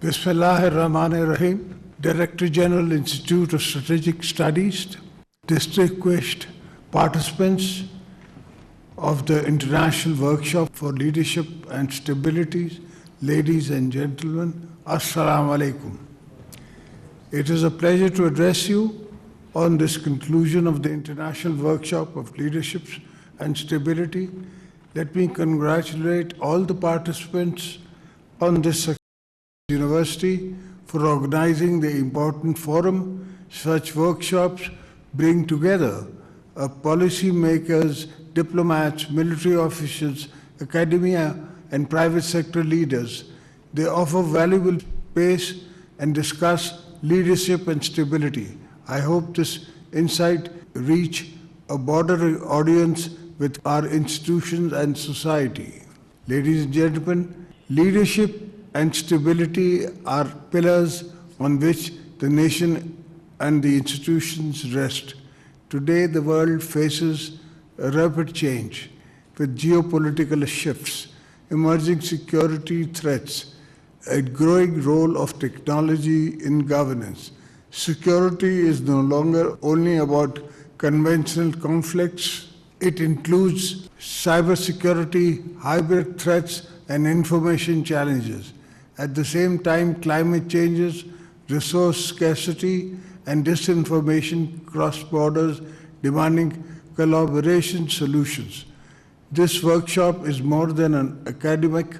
Bismillahirrahmanirrahim. Director General, Institute of Strategic Studies, distinguished participants of the International Workshop for Leadership and Stability, ladies and gentlemen, Assalamu alaikum. It is a pleasure to address you on this conclusion of the International Workshop of Leadership and Stability. Let me congratulate all the participants on this university for organizing the important forum. Such workshops bring together policymakers, diplomats, military officials, academia, and private sector leaders. They offer valuable space and discuss leadership and stability. I hope this insight reach a broader audience with our institutions and society. Ladies and gentlemen, leadership and stability are pillars on which the nation and the institutions rest. Today, the world faces a rapid change with geopolitical shifts, emerging security threats, a growing role of technology in governance. Security is no longer only about conventional conflicts. It includes cybersecurity, hybrid threats, and information challenges. At the same time, climate changes, resource scarcity, and disinformation cross borders, demanding collaboration solutions. This workshop is more than an academic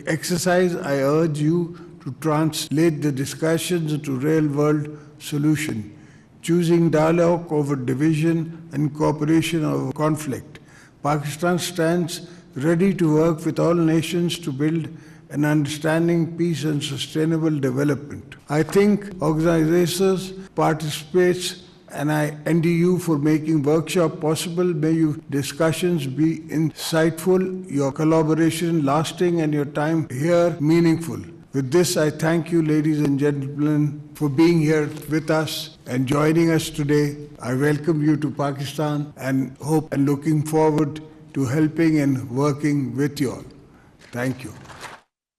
exercise. I urge you to translate the discussions into real-world solutions, choosing dialogue over division and cooperation over conflict. Pakistan stands ready to work with all nations to build an understanding, peace, and sustainable development. I thank organizers, participants, and I envy you for making workshop possible. May your discussions be insightful, your collaboration lasting, and your time here meaningful. With this, I thank you, ladies and gentlemen, for being here with us and joining us today. I welcome you to Pakistan and hope and looking forward to helping and working with you all. Thank you.